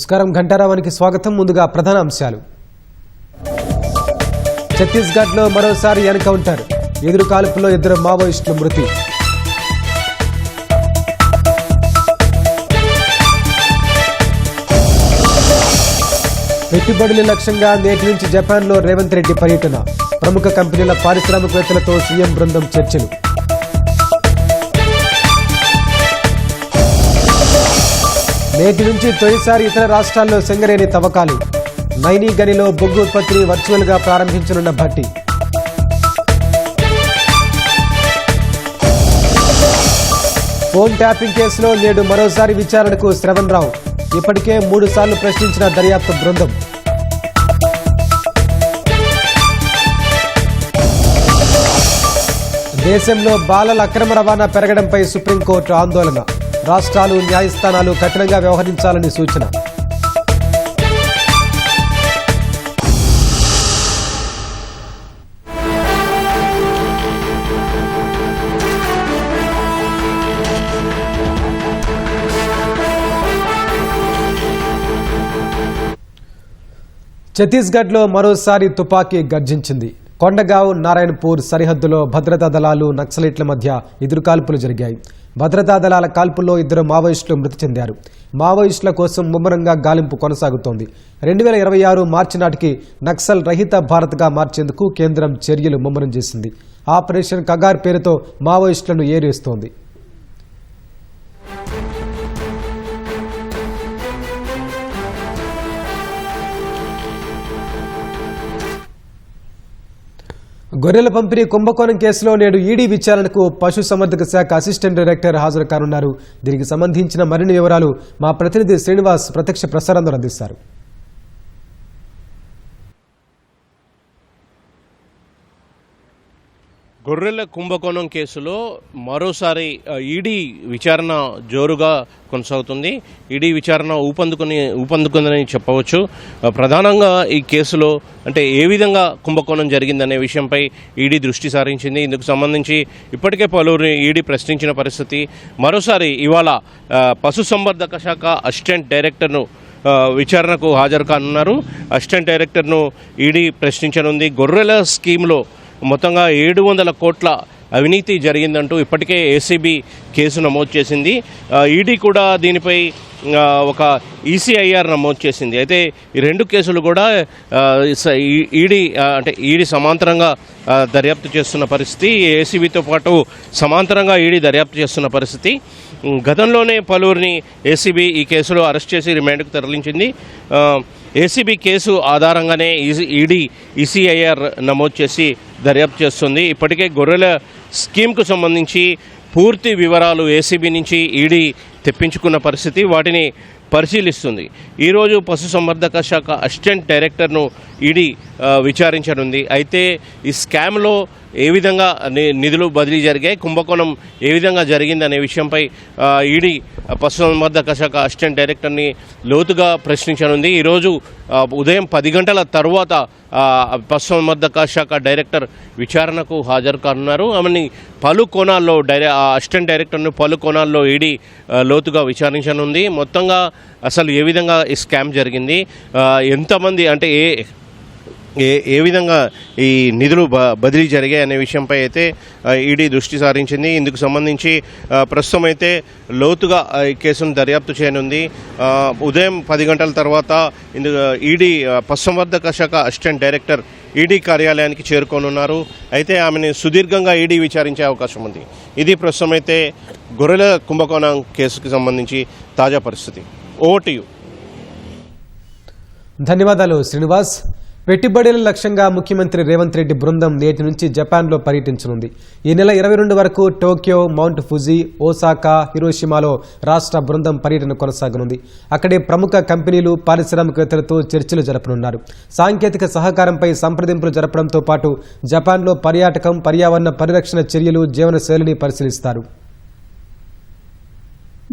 నమస్కారం ఘంటారావానికి స్వాగతం. ముందుగా ప్రధాన అంశాలు. ఛత్తీస్గఢ్లో మరోసారి ఎన్కౌంటర్, ఎదురు కాల్పుల్లో 2 మావోయిస్టులు మృతి. పెట్టుబడుల లక్ష్యంగా నేటి నుంచి జపాన్లో రేవంత్ రెడ్డి పర్యటన, ప్రముఖ కంపెనీల పారిశ్రామికవేత్తలతో సీఎం బృందం చర్చలు. నేటి నుంచి తొలిసారి ఇతర రాష్ట్రాల్లో సింగరేణి తవ్వకాలు, నైనీ గనిలో బొగ్గు ఉత్పత్తిని వర్చువల్గా ప్రారంభించనున్న భట్టి. ఫోన్ ట్యాపింగ్ కేసులో నేడు మరోసారి విచారణకు శ్రవణ్ రావు, ఇప్పటికే 3 సార్లు ప్రశ్నించిన దర్యాప్తు బృందం. దేశంలో బాలల అక్రమ రవాణా పెరగడంపై సుప్రీంకోర్టు ఆందోళన, రాష్ట్రాలు న్యాయస్థానాలు కఠినంగా వ్యవహరించాలని సూచన. ఛత్తీస్గఢ్లో మరోసారి తుపాకీ గర్జించింది. కొండగావ్ నారాయణపూర్ సరిహద్దులో భద్రతా దళాలు నక్సలైట్ల మధ్య ఎదురుకాల్పులు జరిగాయి. భద్రతా దళాల కాల్పుల్లో 2 మావోయిస్టులు మృతి చెందారు. మావోయిస్టుల కోసం ముమ్మరంగా గాలింపు కొనసాగుతోంది. 2026 మార్చి నాటికి నక్సల్ రహిత భారత్గా మార్చేందుకు కేంద్రం చర్యలు ముమ్మరం చేసింది. ఆపరేషన్ కగార్ పేరుతో మావోయిస్టులను ఏరేస్తోంది. గొర్రెల పంపిణీ కుంభకోణం కేసులో నేడు ఈడీ విచారణకు పశుసంవర్ధక శాఖ అసిస్టెంట్ డైరెక్టర్ హాజరు కానున్నారు. దీనికి సంబంధించిన మరిన్ని వివరాలు మా ప్రతినిధి శ్రీనివాస్ ప్రత్యక్ష ప్రసారంలో అందిస్తారు. గొర్రెల కుంభకోణం కేసులో మరోసారి ఈడీ విచారణ జోరుగా కొనసాగుతుంది. ఈడీ విచారణ ఊపందుకుందని చెప్పవచ్చు. ప్రధానంగా ఈ కేసులో అంటే ఏ విధంగా కుంభకోణం జరిగిందనే విషయంపై ఈడీ దృష్టి సారించింది. ఇందుకు సంబంధించి ఇప్పటికే పలువురిని ఈడీ ప్రశ్నించిన పరిస్థితి. మరోసారి ఇవాళ పశుసంవర్ధక శాఖ అసిస్టెంట్ డైరెక్టర్ను విచారణకు హాజరు కానున్నారు. అసిస్టెంట్ డైరెక్టర్ను ఈడీ ప్రశ్నించనుంది. గొర్రెల స్కీమ్లో మొత్తంగా 700 కోట్ల అవినీతి జరిగిందంటూ ఇప్పటికే ఏసీబీ కేసు నమోదు చేసింది. ఈడీ కూడా దీనిపై ఒక ఈసీఐఆర్ నమోదు చేసింది. అయితే ఈ 2 కేసులు కూడా ఈడీ సమాంతరంగా దర్యాప్తు చేస్తున్న పరిస్థితి. ఏసీబీతో పాటు సమాంతరంగా ఈడీ దర్యాప్తు చేస్తున్న పరిస్థితి. గతంలోనే పలువురిని ఏసీబీ ఈ కేసులో అరెస్ట్ చేసి రిమాండ్కు తరలించింది. ఏసీబీ కేసు ఆధారంగానే ఈడీ ఈసీఐఆర్ నమోదు చేసి దర్యాప్తు చేస్తుంది. ఇప్పటికే గొర్రెల స్కీమ్కు సంబంధించి పూర్తి వివరాలు ఏసీబీ నుంచి ఈడీ తెప్పించుకున్న పరిస్థితి, వాటిని పరిశీలిస్తుంది. ఈరోజు పశుసంవర్ధక శాఖ అసిస్టెంట్ డైరెక్టర్ను ఈడీ విచారించనుంది. అయితే ఈ స్కామ్లో ఏ విధంగా నిధులు బదిలీ జరిగాయి, కుంభకోణం ఏ విధంగా జరిగిందనే విషయంపై ఈడీ పశుసంవర్ధక శాఖ అసిస్టెంట్ డైరెక్టర్ని లోతుగా ప్రశ్నించనుంది. ఈరోజు ఉదయం 10 గంటల తర్వాత పశుసంవర్ధక శాఖ డైరెక్టర్ విచారణకు హాజరు కానున్నారు. ఆమెని పలు కోణాల్లో అసిస్టెంట్ డైరెక్టర్ను పలు కోణాల్లో ఈడీ లోతుగా విచారించనుంది. మొత్తంగా అసలు ఏ విధంగా ఈ స్కామ్ జరిగింది, ఎంతమంది అంటే ఏ విధంగా ఈ నిధులు బదిలీ జరిగాయి అనే విషయంపై అయితే ఈడీ దృష్టి సారించింది. ఇందుకు సంబంధించి ప్రస్తుతం అయితే లోతుగా ఈ కేసును దర్యాప్తు చేయనుంది. ఉదయం 10 గంటల తర్వాత ఈడీ పశుసంవర్ధక శాఖ అసిస్టెంట్ డైరెక్టర్ ఈడీ కార్యాలయానికి చేరుకోనున్నారు. అయితే ఆమెను సుదీర్ఘంగా ఈడీ విచారించే అవకాశం ఉంది. ఇది ప్రస్తుతం అయితే గొర్రెల కుంభకోణం కేసుకు సంబంధించి తాజా పరిస్థితి. Over to you. ధన్యవాదాలు శ్రీనివాస్. పెట్టుబడుల లక్ష్యంగా ముఖ్యమంత్రి రేవంత్ రెడ్డి బృందం నేటి నుంచి జపాన్లో పర్యటించనుంది. ఈ నెల 22 వరకు టోక్యో, మౌంట్ ఫుజీ, ఓసాకా, హిరోషిమాలో రాష్ట్ర బృందం పర్యటన కొనసాగనుంది. అక్కడే ప్రముఖ కంపెనీలు, పారిశ్రామికవేత్తలతో చర్చలు జరపనున్నారు. సాంకేతిక సహకారంపై సంప్రదింపులు జరపడంతో పాటు జపాన్లో పర్యాటకం, పర్యావరణ పరిరక్షణ చర్యలు, జీవనశైలిని పరిశీలిస్తారు.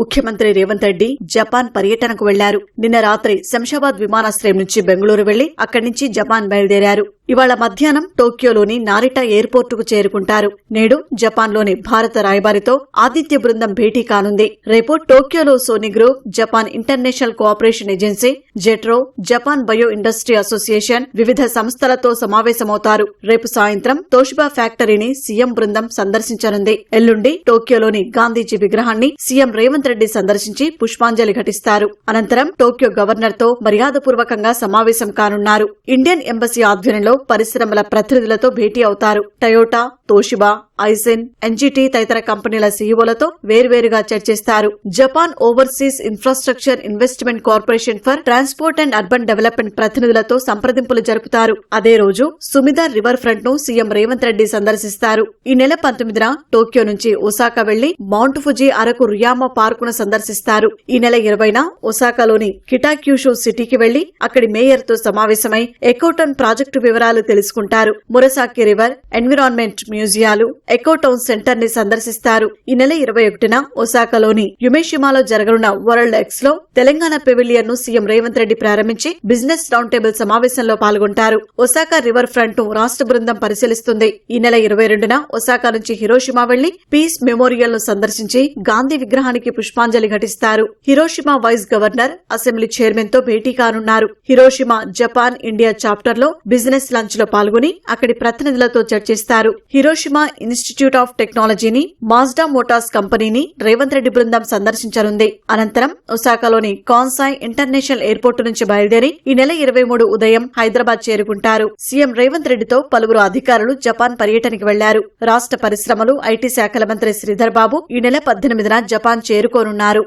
ముఖ్యమంత్రి రేవంత్ రెడ్డి జపాన్ పర్యటనకు వెళ్లారు. నిన్న రాత్రి శంషాబాద్ విమానాశ్రయం నుంచి బెంగళూరు వెళ్లి అక్కడి నుంచి జపాన్ బయలుదేరారు. ఇవాళ మధ్యాహ్నం టోక్యోలోని నారిటా ఎయిర్పోర్టుకు చేరుకుంటారు. నేడు జపాన్లోని భారత రాయబారితో ఆతిథ్య బృందం భేటీ కానుంది. రేపు టోక్యోలో Sony group, Japan international cooperation agency, JETRO, Japan bio industry association వివిధ సంస్థలతో సమావేశమవుతారు. రేపు సాయంత్రం తోషిబా ఫ్యాక్టరీని సీఎం బృందం సందర్శించనుంది. ఎల్లుండి టోక్యోలోని గాంధీజీ విగ్రహాన్ని సీఎం రేవంత్ రెడ్డి సందర్శించి పుష్పాంజలి ఘటిస్తారు. అనంతరం టోక్యో గవర్నర్ తో మర్యాదపూర్వకంగా సమావేశం కానున్నారు. ఇండియన్ ఎంబసీ ఆధ్వర్యంలో పరిశ్రమల ప్రతినిధులతో భేటీ అవుతారు. టయోటా, తోషిబా, ఐసెన్, ఎన్జీటీ తదితర కంపెనీల సీఈఓలతో వేర్వేరుగా చర్చిస్తారు. Japan overseas infrastructure investment corporation for transport and urban development ప్రతినిధులతో సంప్రదింపులు జరుపుతారు. అదే రోజు సుమిదార్ రివర్ ఫ్రంట్ ను సీఎం రేవంత్ రెడ్డి సందర్శిస్తారు. ఈ నెల 19న టోక్యో నుంచి ఒసాకా వెళ్లి మౌంట్ ఫుజీ అరకు రుయామా పార్కును సందర్శిస్తారు. ఈ నెల 20న ఒసాకాలోని కిటాక్యూషు సిటీకి వెళ్లి అక్కడి మేయర్ తో సమావేశమై ఎకోటౌన్ ప్రాజెక్టు వివరాలు తెలుసుకుంటారు. మురసాకి రివర్, ఎన్విరాన్మెంట్ మ్యూజియాలు, ఎకోటౌన్ సెంటర్ ని సందర్శిస్తారు. ఈ నెల 21న ఒసాకాలోని యుమేషిమాలో జరగనున్న వరల్డ్ ఎక్స్ లో తెలంగాణ పెవిలియన్ ను సీఎం రేవంత్ రెడ్డి ప్రారంభించి బిజినెస్ రౌండ్ టేబుల్ సమావేశంలో పాల్గొంటారు. ఒసాకా రివర్ ఫ్రంట్ ను రాష్ట్ర బృందం పరిశీలిస్తుంది. ఈ నెల 22న ఒసాకా నుంచి హిరోషిమా వెళ్లి పీస్ మెమోరియల్ ను సందర్శించి గాంధీ విగ్రహానికి పుష్పాంజలి ఘటిస్తారు. Hiroshima vice governor, assembly chairman తో భేటీ కానున్నారు. హిరోషిమా జపాన్ ఇండియా చాప్టర్ లో బిజినెస్ లంచ్ లో పాల్గొని అక్కడి ప్రతినిధులతో చర్చిస్తారు. హిరోషిమా ఇన్స్టిట్యూట్ ఆఫ్ టెక్నాలజీని, మాజ్డా మోటార్స్ కంపెనీని రేవంత్ రెడ్డి బృందం సందర్శించనుంది. అనంతరం ఒసాకాలోని కాన్సాయ్ ఇంటర్నేషనల్ ఎయిర్పోర్టు నుంచి బయలుదేరి ఈ నెల 23 ఉదయం హైదరాబాద్ చేరుకుంటారు. సీఎం రేవంత్ రెడ్డితో పలువురు అధికారులు జపాన్ పర్యటనకు వెళ్లారు. రాష్ట్ర పరిశ్రమలు, ఐటీ శాఖల మంత్రి శ్రీధర్ బాబు ఈ నెల 18న జపాన్ చేరుకోనున్నారు.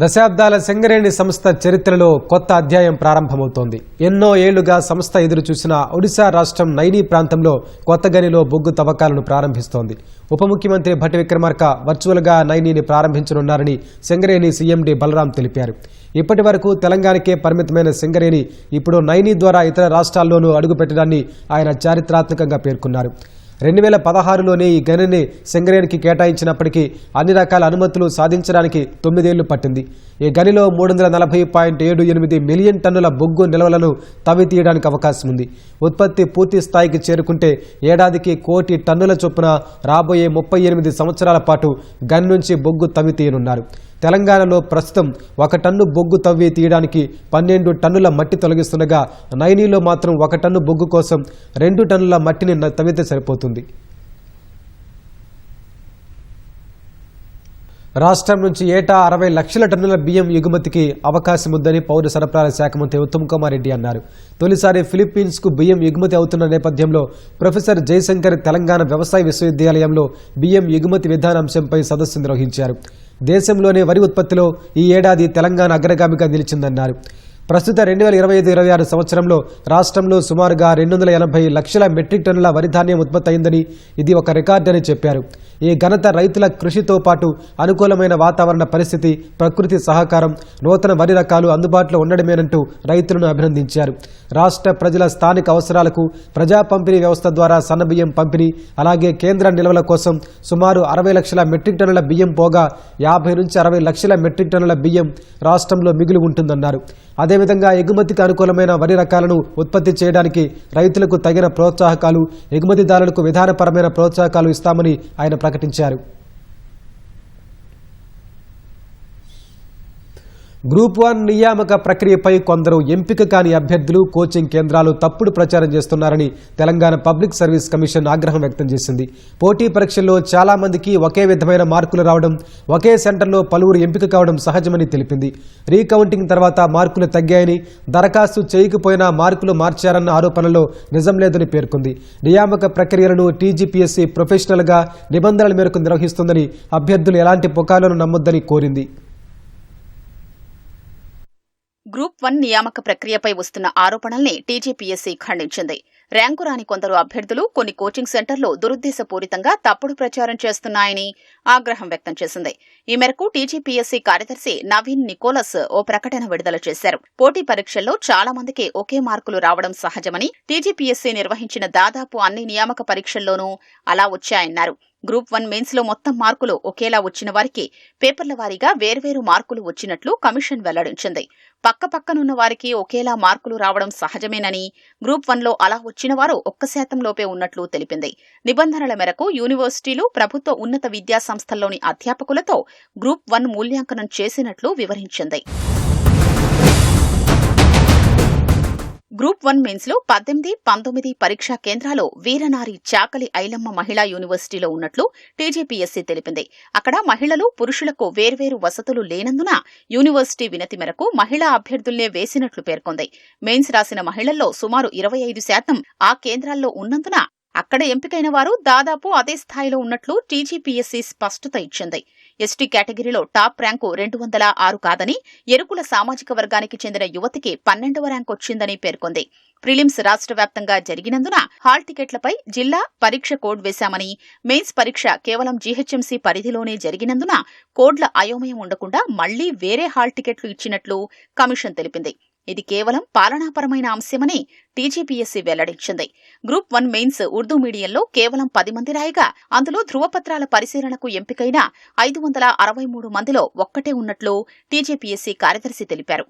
దశాబ్దాల సింగరేణి సంస్థ చరిత్రలో కొత్త అధ్యాయం ప్రారంభమవుతోంది. ఎన్నో ఏళ్లుగా సంస్థ ఎదురు చూసిన ఒడిశా రాష్ట్రం నైనీ ప్రాంతంలో కొత్త గనిలో బొగ్గు తవ్వకాలను ప్రారంభిస్తోంది. ఉప ముఖ్యమంత్రి భట్టి విక్రమార్క వర్చువల్గా నైనీని ప్రారంభించనున్నారని సింగరేణి సీఎండీ బలరాం తెలిపారు. ఇప్పటి వరకు తెలంగాణకే పరిమితమైన సింగరేణి ఇప్పుడు నైనీ ద్వారా ఇతర రాష్ట్రాల్లోనూ అడుగుపెట్టడాన్ని ఆయన చారిత్రాత్మకంగా పేర్కొన్నారు. 2016లోనే ఈ గనిని సింగరేణికి కేటాయించినప్పటికీ అన్ని రకాల అనుమతులు సాధించడానికి 9 ఏళ్లు పట్టింది. ఈ గనిలో 340.78 మిలియన్ టన్నుల బొగ్గు నిల్వలను తవ్వి తీయడానికి అవకాశం ఉంది. ఉత్పత్తి పూర్తి స్థాయికి చేరుకుంటే ఏడాదికి 1 కోటి టన్నుల చొప్పున రాబోయే 38 సంవత్సరాల పాటు గని నుంచి బొగ్గు తవ్వి తీయనున్నారు. తెలంగాణలో ప్రస్తుతం 1 టన్ను బొగ్గు తవ్వి తీయడానికి 12 టన్నుల మట్టి తొలగిస్తుండగా నైనీలో మాత్రం 1 టన్ను బొగ్గు కోసం 2 టన్నుల మట్టిని తవ్వితే సరిపోతుంది. రాష్ట్రం నుంచి ఏటా 60 లక్షల టన్నుల బియ్యం ఎగుమతికి అవకాశం ఉందని పౌర సరఫరాల శాఖ మంత్రి ఉత్తమ్ కుమార్ రెడ్డి అన్నారు. తొలిసారి ఫిలిప్పీన్స్ కు బియ్యం ఎగుమతి అవుతున్న నేపథ్యంలో ప్రొఫెసర్ జయశంకర్ తెలంగాణ వ్యవసాయ విశ్వవిద్యాలయంలో బియ్యం ఎగుమతి విధానాంశంపై సదస్సు నిర్వహించారు. దేశంలోనే వరి ఉత్పత్తిలో ఈ ఏడాది తెలంగాణ అగ్రగామిగా నిలిచిందన్నారు. ప్రస్తుత 2025-26 సంవత్సరంలో రాష్ట్రంలో సుమారుగా 280 లక్షల మెట్రిక్ టన్నుల వరి ధాన్యం ఉత్పత్తి అయిందని, ఇది ఒక రికార్డని చెప్పారు. ఈ ఘనత రైతుల కృషితో పాటు అనుకూలమైన వాతావరణ పరిస్థితి, ప్రకృతి సహకారం, నూతన వరి రకాలు అందుబాటులో ఉండడమేనంటూ రైతులను అభినందించారు. రాష్ట్ర ప్రజల స్థానిక అవసరాలకు ప్రజా పంపిణీ వ్యవస్థ ద్వారా సన్నబియ్యం పంపిణీ, అలాగే కేంద్ర నిల్వల కోసం సుమారు 60 లక్షల మెట్రిక్ టన్నుల బియ్యం పోగా 50 నుంచి 60 లక్షల మెట్రిక్ టన్నుల బియ్యం రాష్ట్రంలో మిగులు ఉంటుందన్నారు. అదేవిధంగా ఎగుమతికి అనుకూలమైన వరి రకాలను ఉత్పత్తి చేయడానికి రైతులకు తగిన ప్రోత్సాహకాలు, ఎగుమతిదారులకు విధానపరమైన ప్రోత్సాహకాలు ఇస్తామని ఆయన ప్రకటించారు. గ్రూప్ 1 నియామక ప్రక్రియపై కొందరు ఎంపిక కాని అభ్యర్థులు, కోచింగ్ కేంద్రాలు తప్పుడు ప్రచారం చేస్తున్నారని తెలంగాణ పబ్లిక్ సర్వీస్ కమిషన్ ఆగ్రహం వ్యక్తం చేసింది. పోటీ పరీక్షల్లో చాలా మందికి ఒకే విధమైన మార్కులు రావడం, ఒకే సెంటర్లో పలువురు ఎంపిక కావడం సహజమని తెలిపింది. రీకౌంటింగ్ తర్వాత మార్కులు తగ్గాయని, దరఖాస్తు చేయకపోయినా మార్కులు మార్చారన్న ఆరోపణలో నిజం లేదని పేర్కొంది. నియామక ప్రక్రియలను టీజీపీఎస్సీ ప్రొఫెషనల్గా నిబంధనల మేరకు నిర్వహిస్తుందని, అభ్యర్థులు ఎలాంటి పుకార్లను నమ్మొద్దని కోరింది. గ్రూప్ 1 నియామక ప్రక్రియపై వస్తున్న ఆరోపణల్ని టీజీపీఎస్సీ ఖండించింది. ర్యాంకు రాని కొందరు అభ్యర్థులు కొన్ని కోచింగ్ సెంటర్లో దురుద్దేశపూరితంగా తప్పుడు ప్రచారం చేస్తున్నాయని ఆగ్రహం వ్యక్తం చేసింది. ఈ మేరకు టీజీపీఎస్సీ కార్యదర్శి నవీన్ నికోలస్ ఓ ప్రకటన విడుదల చేశారు. పోటీ పరీక్షల్లో చాలా మందికి ఒకే మార్కులు రావడం సహజమని, టీజీపీఎస్సీ నిర్వహించిన దాదాపు అన్ని నియామక పరీక్షల్లోనూ అలా వచ్చాయన్నారు. గ్రూప్ 1 మెయిన్స్ లో మొత్తం మార్కులు ఒకేలా వచ్చిన వారికి పేపర్ల వారీగా వేర్వేరు మార్కులు వచ్చినట్లు కమిషన్ వెల్లడించింది. పక్కపక్కనున్న వారికి ఒకేలా మార్కులు రావడం సహజమేనని, గ్రూప్ 1లో అలా వచ్చిన వారు 1% లోపే ఉన్నట్లు తెలిపింది. నిబంధనల మేరకు యూనివర్సిటీలు, ప్రభుత్వ ఉన్నత విద్యా సంస్థల్లోని అధ్యాపకులతో గ్రూప్ 1 మూల్యాంకనం చేసినట్లు వివరించింది. గ్రూప్ 1 మెయిన్స్ లో 18, 19 పరీక్షా కేంద్రాలు వీరనారి చాకలి ఐలమ్మ మహిళా యూనివర్సిటీలో ఉన్నట్లు టీజీపీఎస్సీ తెలిపింది. అక్కడ మహిళలు, పురుషులకు వేర్వేరు వసతులు లేనందున యూనివర్సిటీ వినతి మేరకు మహిళా అభ్యర్థుల్నే వేసినట్లు పేర్కొంది. మెయిన్స్ రాసిన మహిళల్లో సుమారు 25% ఆ కేంద్రాల్లో ఉన్నందున అక్కడ ఎంపికైన వారు దాదాపు అదే స్థాయిలో ఉన్నట్లు టీజీపీఎస్సీ స్పష్టత ఇచ్చింది. ఎస్టీ కేటగిరీలో టాప్ ర్యాంకు 206 కాదని, ఎరుకుల సామాజిక వర్గానికి చెందిన యువతికి 12వ ర్యాంకు వచ్చిందని పేర్కొంది. ప్రిలిమ్స్ రాష్ట్ర వ్యాప్తంగా జరిగినందున హాల్ టికెట్లపై జిల్లా పరీక్ష కోడ్ వేశామని, మెయిన్స్ పరీక్ష కేవలం జీహెచ్ఎంసీ పరిధిలోనే జరిగినందున కోడ్ల అయోమయం ఉండకుండా మళ్లీ వేరే హాల్ టికెట్లు ఇచ్చినట్లు కమిషన్ తెలిపింది. ఇది కేవలం పాలనాపరమైన అంశమని టీజీపీఎస్సీ వెల్లడించింది. గ్రూప్ 1 మెయిన్స్ ఉర్దూ మీడియంలో కేవలం 10 మంది రాయగా, అందులో ధృవపత్రాల పరిశీలనకు ఎంపికైన 563 మందిలో ఒక్కటే ఉన్నట్లు టీజీపీఎస్సీ కార్యదర్శి తెలిపారు.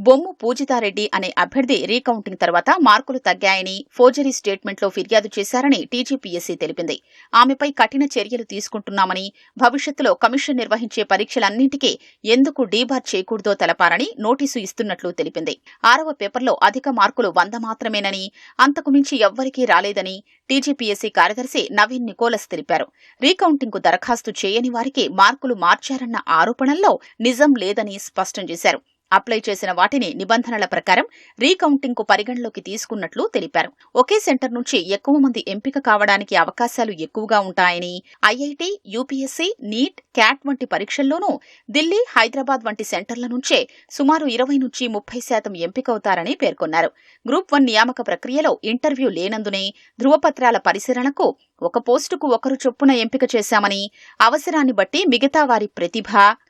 బొమ్ము పూజితారెడ్డి అనే అభ్యర్థి రీకౌంటింగ్ తర్వాత మార్కులు తగ్గాయని ఫోర్జరీ స్టేట్మెంట్లో ఫిర్యాదు చేశారని టీజీపీఎస్సీ తెలిపింది. ఆమెపై కఠిన చర్యలు తీసుకుంటున్నామని, భవిష్యత్తులో కమిషన్ నిర్వహించే పరీక్షలన్నింటికీ ఎందుకు డీబార్ చేయకూడదో తెలపారని నోటీసు ఇస్తున్నట్లు తెలిపింది. 6వ పేపర్లో అధిక మార్కులు 100 మాత్రమేనని, అంతకు మించి ఎవ్వరికీ రాలేదని టీజీపీఎస్సీ కార్యదర్శి నవీన్ నికోలస్ తెలిపారు. రీకౌంటింగ్కు దరఖాస్తు చేయని వారికి మార్కులు మార్చారన్న ఆరోపణల్లో నిజం లేదని స్పష్టం చేశారు. అప్లై చేసిన వాటిని నిబంధనల ప్రకారం రీకౌంటింగ్కు పరిగణలోకి తీసుకున్నట్లు తెలిపారు. ఒకే సెంటర్ నుంచి ఎక్కువ మంది ఎంపిక కావడానికి అవకాశాలు ఎక్కువగా ఉంటాయని, ఐఐటీ, యూపీఎస్సీ, నీట్, క్యాట్ వంటి పరీక్షల్లోనూ ఢిల్లీ, హైదరాబాద్ వంటి సెంటర్ల నుంచే సుమారు 20 నుంచి 30% ఎంపికవుతారని పేర్కొన్నారు. గ్రూప్ 1 నియామక ప్రక్రియలో ఇంటర్వ్యూ లేనందునే ధృవపత్రాల పరిశీలనకు ఒక పోస్టుకు ఒకరు చొప్పున ఎంపిక చేశామని, అవసరాన్ని బట్టి మిగతా వారి ప్రతిభ,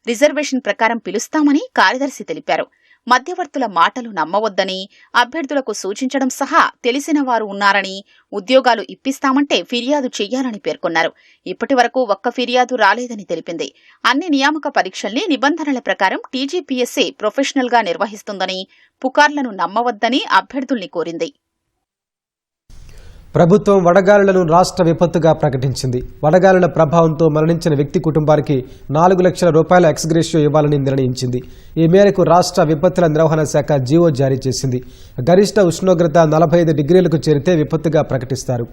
రిజర్వేషన్ ప్రకారం పిలుస్తామని కార్యదర్శి తెలిపారు. మధ్యవర్తుల మాటలు నమ్మవద్దని, అభ్యర్థులకు సూచించడం సహా తెలిసిన వారు ఉన్నారని, ఉద్యోగాలు ఇప్పిస్తామంటే ఫిర్యాదు చెయ్యాలని పేర్కొన్నారు. ఇప్పటి వరకు ఒక్క ఫిర్యాదు రాలేదని తెలిపింది. అన్ని నియామక పరీక్షల్ని నిబంధనల ప్రకారం టీజీపీఎస్సీ ప్రొఫెషనల్గా నిర్వహిస్తుందని, పుకార్లను నమ్మవద్దని అభ్యర్థుల్ని కోరింది. ప్రభుత్వం వడగాలులను రాష్ట్ర విపత్తుగా ప్రకటించింది. వడగాలుల ప్రభావంతో మరణించిన వ్యక్తి కుటుంబానికి 4 లక్షల రూపాయల ఎక్స్గ్రేషియో ఇవ్వాలని నిర్ణయించింది. ఈ మేరకు రాష్ట్ర విపత్తుల నిర్వహణ శాఖ జీవో జారీ చేసింది. గరిష్ట ఉష్ణోగ్రత 45 డిగ్రీలకు చేరితే విపత్తుగా ప్రకటిస్తారు.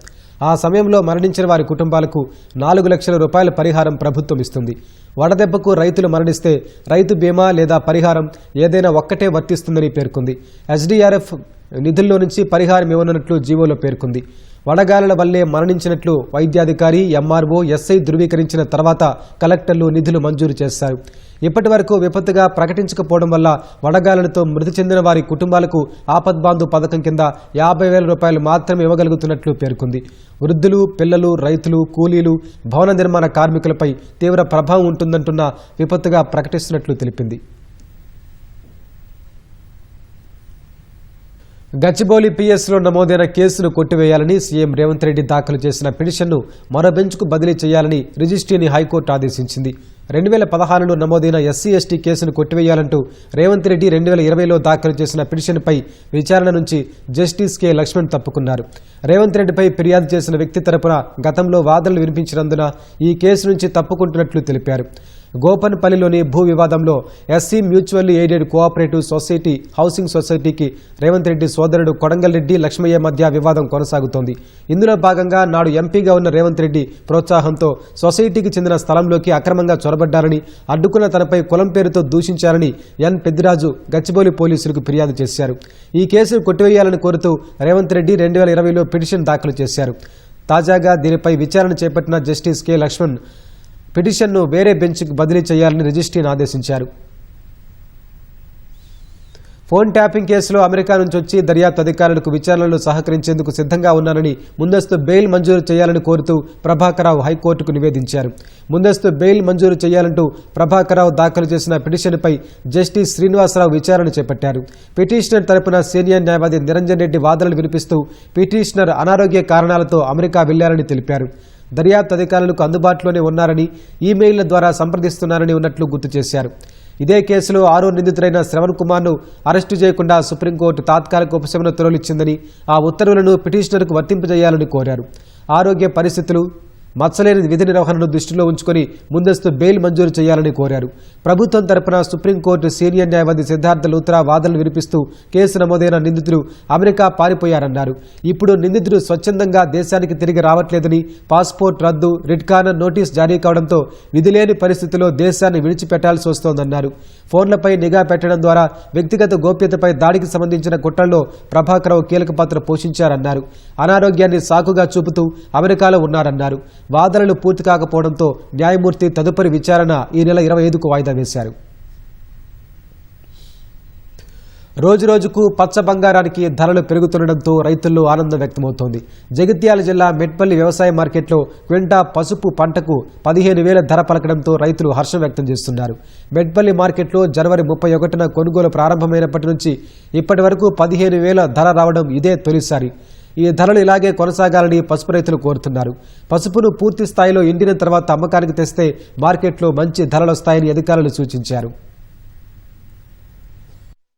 ఆ సమయంలో మరణించిన వారి కుటుంబాలకు 4 లక్షల రూపాయల పరిహారం ప్రభుత్వం ఇస్తుంది. వడదెబ్బకు రైతులు మరణిస్తే రైతు బీమా లేదా పరిహారం ఏదైనా ఒక్కటే వర్తిస్తుందని పేర్కొంది. ఎస్డీఆర్ఎఫ్ నిధుల్లో నుంచి పరిహారం ఇవ్వనున్నట్లు జీవోలో పేర్కొంది. వడగాలుల వల్లే మరణించినట్లు వైద్యాధికారి, ఎంఆర్ఓ, ఎస్ఐ ధృవీకరించిన తర్వాత కలెక్టర్లు నిధులు మంజూరు చేస్తారు. ఇప్పటి వరకు విపత్తుగా ప్రకటించకపోవడం వల్ల వడగాలులతో మృతి చెందిన వారి కుటుంబాలకు ఆపద్బాంధు పథకం కింద 50,000 రూపాయలు మాత్రమే ఇవ్వగలుగుతున్నట్లు పేర్కొంది. వృద్ధులు, పిల్లలు, రైతులు, కూలీలు, భవన నిర్మాణ కార్మికులపై తీవ్ర ప్రభావం ఉంటుందంటున్న విపత్తుగా ప్రకటిస్తున్నట్లు తెలిపింది. గచ్చిబౌలి పిఎస్లో నమోదైన కేసును కొట్టివేయాలని సీఎం రేవంత్ రెడ్డి దాఖలు చేసిన పిటిషన్ను మరో బెంచ్కు బదిలీ చేయాలని రిజిస్ట్రీని హైకోర్టు ఆదేశించింది. 2016లో నమోదైన ఎస్సీ ఎస్టీ కేసును కొట్టివేయాలంటూ రేవంత్ రెడ్డి 2020లో దాఖలు చేసిన పిటిషన్పై విచారణ నుంచి జస్టిస్ కె లక్ష్మణ్ తప్పుకున్నారు. రేవంత్ రెడ్డిపై ఫిర్యాదు చేసిన వ్యక్తి తరపున గతంలో వాదనలు వినిపించినందున ఈ కేసు నుంచి తప్పుకుంటున్నట్లు తెలిపారు. గోపన్పల్లిలోని భూ వివాదంలో SC mutually aided cooperative society housing సొసైటీకి రేవంత్ రెడ్డి సోదరుడు కొడంగల్ రెడ్డి, లక్ష్మయ్య మధ్య వివాదం కొనసాగుతోంది. ఇందులో భాగంగా నాడు ఎంపీగా ఉన్న రేవంత్ రెడ్డి ప్రోత్సాహంతో సొసైటీకి చెందిన స్థలంలోకి అక్రమంగా చొరబడ్డారని, అడ్డుకున్న తనపై కులం పేరుతో దూషించారని ఎన్ పెద్దిరాజు గచ్చిబౌలి పోలీసులకు ఫిర్యాదు చేశారు. ఈ కేసును కొట్టివేయాలని కోరుతూ రేవంత్ రెడ్డి 2020లో పిటిషన్ దాఖలు చేశారు. తాజాగా దీనిపై విచారణ చేపట్టిన జస్టిస్ కె లక్ష్మణ్ పిటిషన్ను వేరే బెంచ్కు బదిలీ చేయాలని రిజిస్ట్రీని ఆదేశించారు. ఫోన్ ట్యాపింగ్ కేసులో అమెరికా నుంచి వచ్చి దర్యాప్తు అధికారులకు విచారణలో సహకరించేందుకు సిద్ధంగా ఉన్నానని ముందస్తు బెయిల్ మంజూరు చేయాలని కోరుతూ ప్రభాకరరావు హైకోర్టుకు నివేదించారు. ముందస్తు బెయిల్ మంజూరు చేయాలంటూ ప్రభాకరరావు దాఖలు చేసిన పిటిషన్పై జస్టిస్ శ్రీనివాసరావు విచారణ చేపట్టారు. పిటిషనర్ తరపున సీనియర్ న్యాయవాది నిరంజన్ రెడ్డి వాదనలు వినిపిస్తూ పిటిషనర్ అనారోగ్య కారణాలతో అమెరికా వెళ్లారని తెలిపారు. దర్యాప్తు అధికారులకు అందుబాటులోనే ఉన్నారని, ఈమెయిళ్ల ద్వారా సంప్రదిస్తున్నారని ఉన్నట్లు గుర్తు చేశారు. ఇదే కేసులో 6వ నిందితుడైన శ్రవణ్ కుమార్ను అరెస్టు చేయకుండా సుప్రీంకోర్టు తాత్కాలిక ఉపశమన ఉత్తర్వులు ఇచ్చిందని, ఆ ఉత్తర్వులను పిటిషనర్కు వర్తింపజేయాలని కోరారు. ఆరోగ్య పరిస్థితులు, మచ్చలేని విధి నిర్వహణను దృష్టిలో ఉంచుకొని ముందస్తు బెయిల్ మంజూరు చేయాలని కోరారు. ప్రభుత్వం తరపున సుప్రీంకోర్టు సీనియర్ న్యాయవాది సిద్ధార్థ లూత్రా వాదనలు వినిపిస్తూ కేసు నమోదైన నిందితులు అమెరికా పారిపోయారన్నారు. ఇప్పుడు నిందితుడు స్వచ్ఛందంగా దేశానికి తిరిగి రావట్లేదని, పాస్పోర్ట్ రద్దు, రిట్ కార్నర్ నోటీస్ జారీ కావడంతో విధిలేని పరిస్థితిలో దేశాన్ని విడిచిపెట్టాల్సి వస్తోందన్నారు. ఫోన్లపై నిఘా పెట్టడం ద్వారా వ్యక్తిగత గోప్యతపై దాడికి సంబంధించిన కుట్రల్లో ప్రభాకరరావు కీలక పాత్ర పోషించారన్నారు. అనారోగ్యాన్ని సాకుగా చూపుతూ అమెరికాలో ఉన్నారన్నారు. వాదనలు పూర్తి కాకపోవడంతో న్యాయమూర్తి తదుపరి విచారణ ఈ నెల 25కు వాయిదా వేశారు. రోజురోజుకు పచ్చ బంగారానికి ధరలు పెరుగుతుండటంతో రైతుల్లో ఆనందం వ్యక్తమవుతోంది. జగిత్యాల జిల్లా మెట్పల్లి వ్యవసాయ మార్కెట్లో క్వింటా పసుపు పంటకు 15,000 ధర పలకడంతో రైతులు హర్షం వ్యక్తం చేస్తున్నారు. మెట్పల్లి మార్కెట్లో జనవరి 31న కొనుగోలు ప్రారంభమైనప్పటి నుంచి ఇప్పటి వరకు 15,000 ధర రావడం ఇదే తొలిసారి. ఈ ధరలు ఇలాగే కొనసాగాలని పసుపు రైతులు కోరుతున్నారు. పసుపును పూర్తి స్థాయిలో ఎండిన తర్వాత అమ్మకానికి తెస్తే మార్కెట్లో మంచి ధరలొస్తాయని అధికారులు సూచించారు.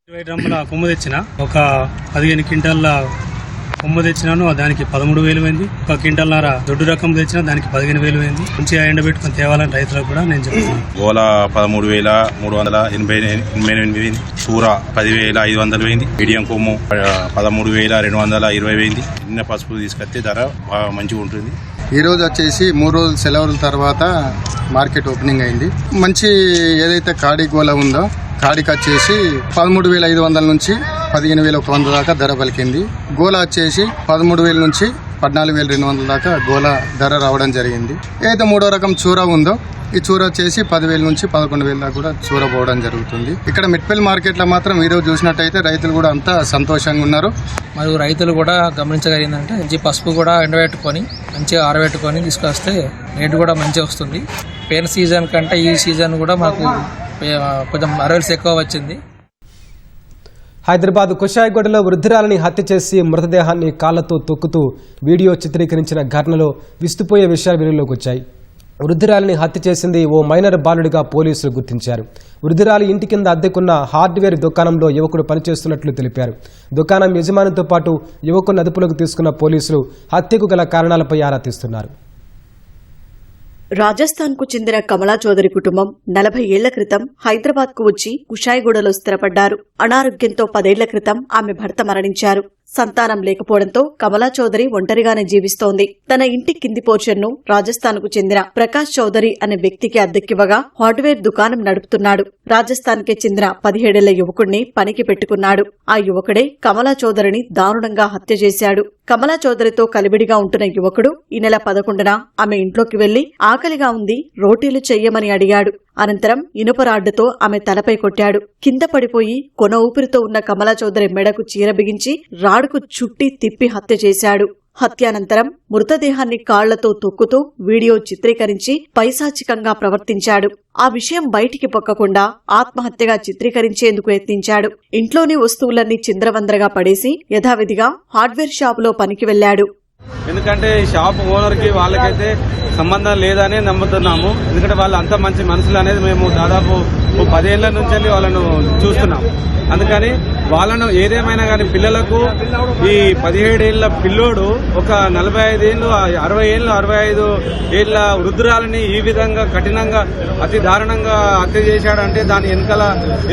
20 డ్రమ్ముల కొమ్ము తెచ్చిన, ఒక 15 క్వింటాల కొమ్ము తెచ్చినాను, దానికి 13,000 అయింది. ఒక క్వింటాలన్నర దొడ్డు రకం తెచ్చిన, దానికి 15,000 అయింది. మంచిగా ఎండబెట్టుకుని తేవాలని రైతులకు కూడా నేను చెప్తున్నాను. గోల 13,388, సూర 10,500 అయింది. మీడియం కొమ్ము 13,220 అయింది. నిన్న పసుపు తీసుకొస్తే ధర బాగా మంచిగా ఉంటుంది. ఈ రోజు వచ్చేసి 3 రోజుల సెలవుల తర్వాత మార్కెట్ ఓపెనింగ్ అయింది. మంచి ఏదైతే కాడి గోల ఉందో కాడికి వచ్చేసి 13,500 నుంచి 15,100 దాకా ధర పలికింది. గోల వచ్చేసి 13,000 నుంచి 14,200 దాకా గోల ధర రావడం జరిగింది. ఏదైతే 3వ రకం చూర ఉందో ఈ చూర వచ్చేసి 10,000 నుంచి 11,000 దాకా కూడా చూర పోవడం జరుగుతుంది. ఇక్కడ మిట్పల్లి మార్కెట్లో మాత్రం ఈరోజు చూసినట్టయితే రైతులు కూడా అంతా సంతోషంగా ఉన్నారు. మరియు రైతులు కూడా గమనించగలిగిందంటే మంచి పసుపు కూడా ఎండబెట్టుకొని మంచిగా ఆరబెట్టుకొని తీసుకొస్తే రేటు కూడా మంచిగా వస్తుంది. పెయిన్ సీజన్ కంటే ఈ సీజన్ కూడా మాకు కొంచెం అరవల్స్ ఎక్కువ వచ్చింది. హైదరాబాద్ కుషాయిగూడలో వృద్ధురాలిని హత్య చేసి మృతదేహాన్ని కాళ్లతో తొక్కుతూ వీడియో చిత్రీకరించిన ఘటనలో విస్తుపోయే విషయాలు వెలుగులోకి వచ్చాయి. వృద్ధురాలిని హత్య చేసింది ఓ మైనర్ బాలుడిగా పోలీసులు గుర్తించారు. వృద్ధురాలి ఇంటి కింద అద్దెకున్న హార్డ్వేర్ దుకాణంలో యువకుడు పనిచేస్తున్నట్లు తెలిపారు. దుకాణం యజమానితో పాటు యువకుని అదుపులోకి తీసుకున్న పోలీసులు హత్యకు గల కారణాలపై ఆరా తీస్తున్నారు. రాజస్థాన్ కు చెందిన కమలా చౌదరి కుటుంబం 40 ఏళ్ల క్రితం హైదరాబాద్ కు వచ్చి కుషాయిగూడలో స్థిరపడ్డారు. అనారోగ్యంతో 10 ఏళ్ల క్రితం ఆమె భర్త మరణించారు. సంతానం లేకపోవడంతో కమలా చౌదరి ఒంటరిగానే జీవిస్తోంది. తన ఇంటి కింది పోర్షన్ను రాజస్థాన్ కు చెందిన ప్రకాష్ చౌదరి అనే వ్యక్తికి అద్దెకివ్వగా హార్డ్వేర్ దుకాణం నడుపుతున్నాడు. రాజస్థాన్ కి చెందిన 17 ఏళ్ల యువకుడిని పనికి పెట్టుకున్నాడు. ఆ యువకుడే కమలా చౌదరిని దారుణంగా హత్య చేశాడు. కమలా చౌదరితో కలివిడిగా ఉంటున్న యువకుడు ఈ నెల 11న ఆమె ఇంట్లోకి వెళ్లి ఆకలిగా ఉంది, రోటీలు చెయ్యమని అడిగాడు. అనంతరం ఇనుప రాడ్డుతో ఆమె తలపై కొట్టాడు. కింద పడిపోయి కొన ఊపిరితో ఉన్న కమలా చౌదరి మెడకు చీర బిగించి రాడుకు చుట్టి తిప్పి హత్య చేశాడు. హత్యానంతరం మృతదేహాన్ని కాళ్లతో తొక్కుతూ వీడియో చిత్రీకరించి పైశాచికంగా ప్రవర్తించాడు. ఆ విషయం బయటికి పొక్కకుండా ఆత్మహత్యగా చిత్రీకరించేందుకు యత్నించాడు. ఇంట్లోని వస్తువులన్నీ చింద్రవందరగా పడేసి యథావిధిగా హార్డ్వేర్ షాపులో పనికి వెళ్లాడు. ఎందుకంటే ఈ షాప్ ఓనర్ కి వాళ్ళకైతే సంబంధం లేదని నమ్ముతున్నాము. ఎందుకంటే వాళ్ళు అంత మంచి మనుషులు అనేది మేము దాదాపు 10 ఏళ్ల నుంచి వాళ్ళను చూస్తున్నాం. అందుకని వాళ్ళను ఏదేమైనా కానీ పిల్లలకు ఈ 17 ఏళ్ల పిల్లోడు ఒక 45 ఏళ్ళు 60 ఏళ్ళు 65 ఏళ్ల వృద్ధురాలని ఈ విధంగా కఠినంగా అతి దారుణంగా హత్య చేశాడంటే దాని వెనకాల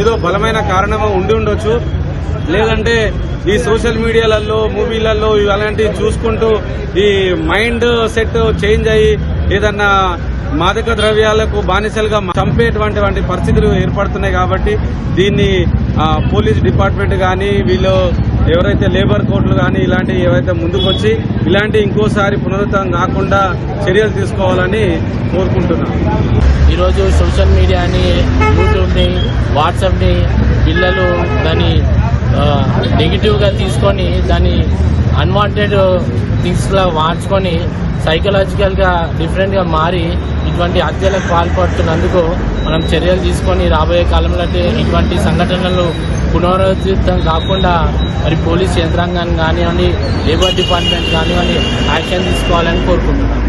ఏదో బలమైన కారణం ఉండి ఉండొచ్చు. లేదంటే ఈ సోషల్ మీడియాలలో మూవీలలో అలాంటివి చూసుకుంటూ ఈ మైండ్ సెట్ చేంజ్ అయ్యి ఏదన్నా మాదక ద్రవ్యాలకు బానిసలుగా చంపేటువంటి పరిస్థితులు ఏర్పడుతున్నాయి. కాబట్టి దీన్ని పోలీస్ డిపార్ట్మెంట్ కానీ వీళ్ళు ఎవరైతే లేబర్ కోర్టులు కానీ ఇలాంటివి ఏవైతే ముందుకొచ్చి ఇలాంటి ఇంకోసారి పునరుద్ధరణ కాకుండా చర్యలు తీసుకోవాలని కోరుకుంటున్నాను. ఈరోజు సోషల్ మీడియాని, యూట్యూబ్ని, వాట్సాప్ని పిల్లలు దాన్ని నెగిటివ్గా తీసుకొని దాన్ని అన్వాంటెడ్ థింగ్స్లా మార్చుకొని సైకలాజికల్గా డిఫరెంట్గా మారి ఇటువంటి హత్యలకు పాల్పడుతున్నందుకు మనం చర్యలు తీసుకొని రాబోయే కాలంలో ఇటువంటి సంఘటనలు పునరావృతం కాకుండా మరి పోలీస్ యంత్రాంగాన్ని కానివ్వండి, లేబర్ డిపార్ట్మెంట్ కానివ్వండి యాక్షన్ తీసుకోవాలని కోరుకుంటున్నాం.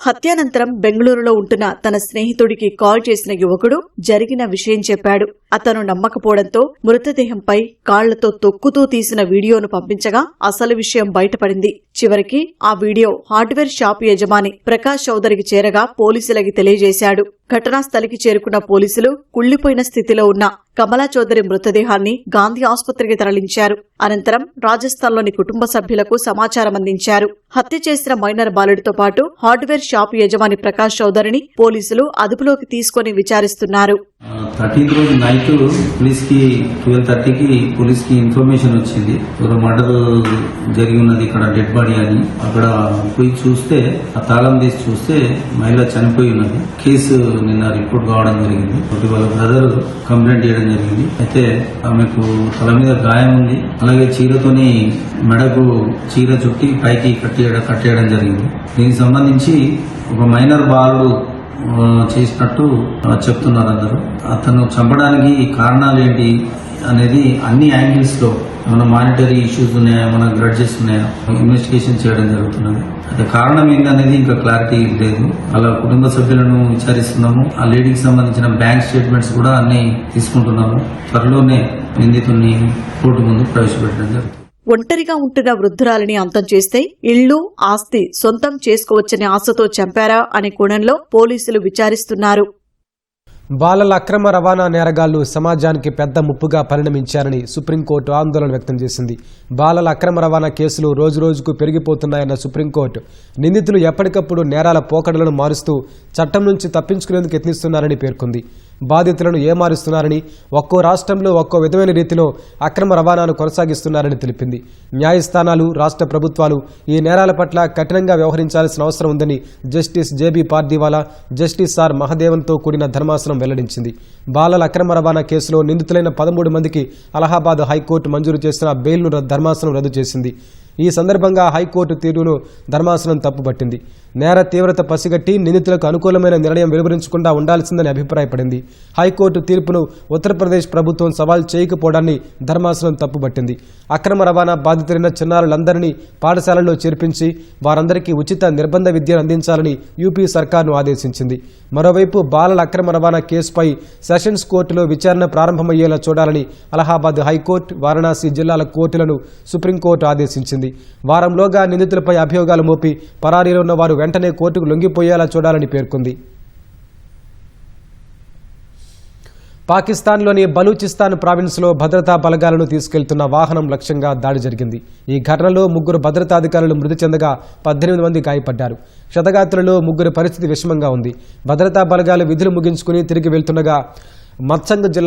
హత్యానంతరం బెంగళూరులో ఉంటున్న తన స్నేహితుడికి కాల్ చేసిన యువకుడు జరిగిన విషయం చెప్పాడు. అతను నమ్మకపోవడంతో మృతదేహంపై కాళ్లతో తొక్కుతూ తీసిన వీడియోను పంపించగా అసలు విషయం బయటపడింది. చివరికి ఆ వీడియో హార్డ్వేర్ షాపు యజమాని ప్రకాష్ చౌదరికి చేరగా పోలీసులకి తెలియజేశాడు. ఘటనా స్థలికి చేరుకున్న పోలీసులు కుళ్లిపోయిన స్థితిలో ఉన్న కమలా చౌదరి మృతదేహాన్ని గాంధీ ఆసుపత్రికి తరలించారు. అనంతరం రాజస్థాన్లోని కుటుంబ సభ్యులకు సమాచారం అందించారు. హత్య చేసిన మైనర్ బాలుడితో పాటు హార్డ్వేర్ షాపు యజమాని ప్రకాష్ చౌదరిని పోలీసులు అదుపులోకి తీసుకుని విచారిస్తున్నారు. 13th రోజు నైట్ పోలీస్ కి 12:30కి పోలీస్ కి ఇన్ఫర్మేషన్ వచ్చింది. ఒక మర్డర్ జరిగి ఉన్నది ఇక్కడ, డెడ్ బాడీ అని. అక్కడ పోయి చూస్తే ఆ తాళం తీసి చూస్తే మహిళ చనిపోయి ఉన్నది. కేసు నిన్న రిపోర్ట్ కావడం జరిగింది. వాళ్ళ బ్రదర్ కంప్లైంట్ చేయడం జరిగింది. అయితే ఆమెకు తల మీద గాయం ఉంది. అలాగే చీరతోని మెడకు చీర చుట్టి పైకి కట్టేయడం జరిగింది. దీనికి సంబంధించి ఒక మైనర్ బాలుడు చేసినట్టు చెప్తున్నారు అందరూ. అతను చంపడానికి కారణాలు ఏంటి అనేది అన్ని యాంగిల్స్ లో మన మానిటరీ ఇష్యూస్ ఉన్నాయా, మన గ్రడ్జెస్ ఉన్నాయా, ఇన్వెస్టిగేషన్ చేయడం జరుగుతున్నది. అయితే కారణం ఏంటనేది ఇంకా క్లారిటీ లేదు. అలా కుటుంబ సభ్యులను విచారిస్తున్నాము. ఆ లేడీకి సంబంధించిన బ్యాంక్ స్టేట్మెంట్స్ కూడా అన్ని తీసుకుంటున్నాము. త్వరలోనే నిందితుడిని కోర్టు ముందు ప్రవేశపెట్టడం జరుగుతుంది. ఒంటరిగా ఉంటున్న వృద్ధురాలిని అంతం చేస్తే ఇళ్లు, ఆస్తి సొంతం చేసుకోవచ్చనే ఆశతో చంపారా అనే కోణంలో పోలీసులు విచారిస్తున్నారు. బాలల అక్రమ రవాణా నేరగాళ్లు సమాజానికి పెద్ద ముప్పుగా పరిణమించారని సుప్రీంకోర్టు ఆందోళన వ్యక్తం చేసింది. బాలల అక్రమ రవాణా కేసులు రోజురోజుకు పెరిగిపోతున్నాయన్న సుప్రీంకోర్టు నిందితులు ఎప్పటికప్పుడు నేరాల పోకడలను మారుస్తూ చట్టం నుంచి తప్పించుకునేందుకు యత్నిస్తున్నారని పేర్కొంది. బాధితులను ఏమారుస్తున్నారని, ఒక్కో రాష్ట్రంలో ఒక్కో విధమైన రీతిలో అక్రమ రవాణాను కొనసాగిస్తున్నారని తెలిపింది. న్యాయస్థానాలు, రాష్ట్ర ప్రభుత్వాలు ఈ నేరాల పట్ల కఠినంగా వ్యవహరించాల్సిన అవసరం ఉందని justice JB Pardiwala, justice R మహదేవన్తో కూడిన ధర్మాసనం వెల్లడించింది. బాలల అక్రమ రవాణా కేసులో నిందితులైన 13 మందికి అలహాబాద్ హైకోర్టు మంజూరు చేసిన బెయిల్ను ధర్మాసనం రద్దు చేసింది. ఈ సందర్భంగా హైకోర్టు తీరును ధర్మాసనం తప్పుపట్టింది. నేర తీవ్రత పసిగట్టి నిందితులకు అనుకూలమైన నిర్ణయం వెలువరించకుండా ఉండాల్సిందని అభిప్రాయపడింది. హైకోర్టు తీర్పును ఉత్తరప్రదేశ్ ప్రభుత్వం సవాల్ చేయకపోవడాన్ని ధర్మాసనం తప్పుపట్టింది. అక్రమ రవాణా బాధితులైన చిన్నారులందరినీ పాఠశాలల్లో చేర్పించి వారందరికీ ఉచిత నిర్బంధ విద్యను అందించాలని యూపీ సర్కార్ను ఆదేశించింది. మరోవైపు బాలల అక్రమ రవాణా కేసుపై సెషన్స్ కోర్టులో విచారణ ప్రారంభమయ్యేలా చూడాలని అలహాబాద్ హైకోర్టు, వారణాసి జిల్లాల కోర్టులను సుప్రీంకోర్టు ఆదేశించింది. వారంలోగా నిందితులపై అభియోగాలు మోపి పరారీలో ఉన్న వారు వెంటనే కోర్టుకు లొంగిపోయేలా చూడాలని పేర్కొంది. పాకిస్తాన్లోని బలూచిస్తాన్ ప్రావిన్స్లో భద్రతా బలగాలను తీసుకెళ్తున్న వాహనం లక్ష్యంగా దాడి జరిగింది. ఈ ఘటనలో 3 భద్రతాధికారులు మృతి చెందగా 18 మంది గాయపడ్డారు. క్షతగాత్రులలో 3 పరిస్థితి విషమంగా ఉంది. భద్రతా బలగాలు విధులు ముగించుకుని తిరిగి వెళ్తుండగా మత్సంగ్ జిల్లా